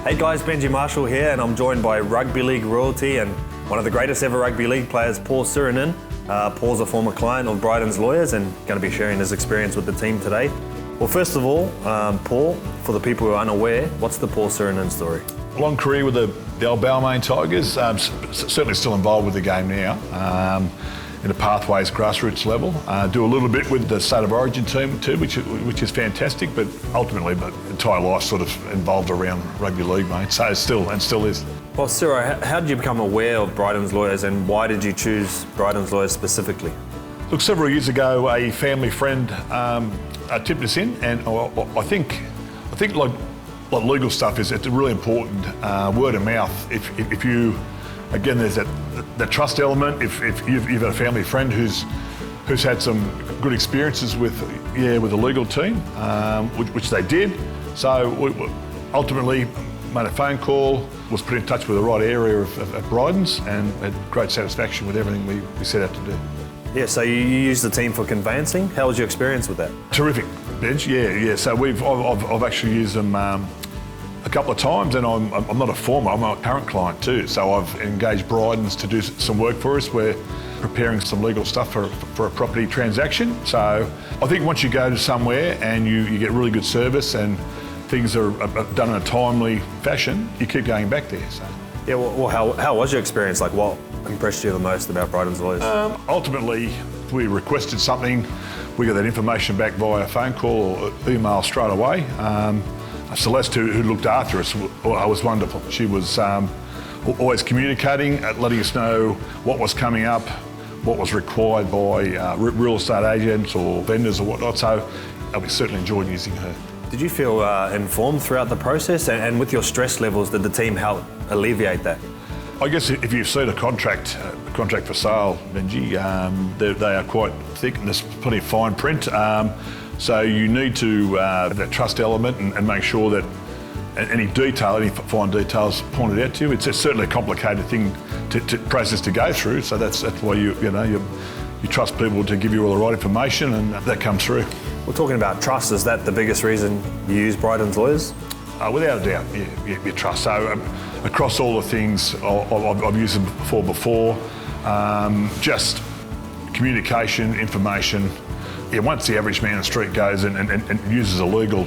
Hey guys, Benji Marshall here, and I'm joined by Rugby League royalty and one of the greatest ever Rugby League players, Paul Sironen. Paul's a former client of Brydens Lawyers and going to be sharing his experience with the team today. Well, first of all, Paul, for the people who are unaware, what's the Paul Sironen story? Long career with the old Balmain Tigers, certainly still involved with the game now, in a pathways grassroots level. Do a little bit with the State of Origin team too, which is fantastic, but ultimately my entire life sort of involved around rugby league, mate, so still is. Well, Siro, how did you become aware of Brydens Lawyers and why did you choose Brydens Lawyers specifically? Look, several years ago, a family friend tipped us in, and I think like legal stuff is, it's really important, word of mouth. If you, again, there's that trust element. If you've had a family friend who's had some good experiences with the legal team, which they did, so we ultimately made a phone call, was put in touch with the right area of Brydens, and had great satisfaction with everything we set out to do. Yeah, so you used the team for conveyancing. How was your experience with that? Terrific, Benj. Yeah. So I've actually used them a couple of times, and I'm not a former, I'm a current client too. So I've engaged Brydens to do some work for us. We're preparing some legal stuff for a property transaction. So I think once you go to somewhere and you get really good service and things are done in a timely fashion, you keep going back there. So. Yeah, well how was your experience? Like, what impressed you the most about Brydens Lawyers? Ultimately, we requested something, we got that information back via phone call or email straight away. Celeste, who looked after us, was wonderful. She was always communicating, letting us know what was coming up, what was required by real estate agents or vendors or whatnot, so we certainly enjoyed using her. Did you feel informed throughout the process, and with your stress levels, did the team help alleviate that? I guess if you've seen a contract for sale, Benji, they are quite thick and there's plenty of fine print. So you need to have that trust element and make sure that any fine details pointed out to you. It's certainly a complicated thing process to go through. So that's why you trust people to give you all the right information, and that comes through. We're talking about trust. Is that the biggest reason you use Brydens Lawyers? Without a doubt, yeah, trust. So across all the things I've used them before, just communication, information. Yeah, once the average man on the street goes and uses a legal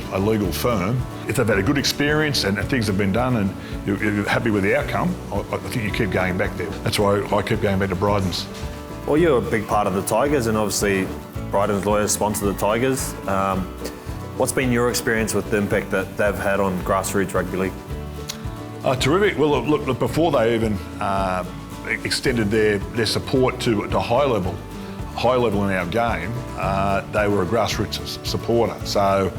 firm, if they've had a good experience and things have been done and you're happy with the outcome, I think you keep going back there. That's why I keep going back to Brydens. Well, you're a big part of the Tigers, and obviously Brydens Lawyers sponsor the Tigers. What's been your experience with the impact that they've had on grassroots rugby league? Terrific. Well, look, before they even extended their support to high level in our game, they were a grassroots supporter. So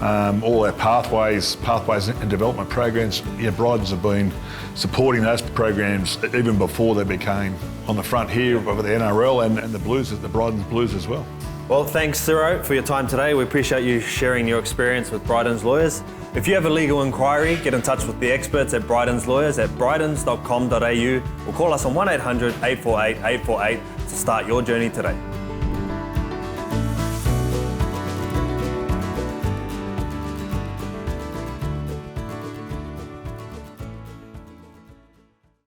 all our pathways and development programs, Brydens have been supporting those programs even before they became on the front here of the NRL and the Blues, the Brydens Blues as well. Well, thanks, Siro, for your time today. We appreciate you sharing your experience with Brydens Lawyers. If you have a legal inquiry, get in touch with the experts at Brydens Lawyers at brydens.com.au or call us on 1800 848 848 to start your journey today.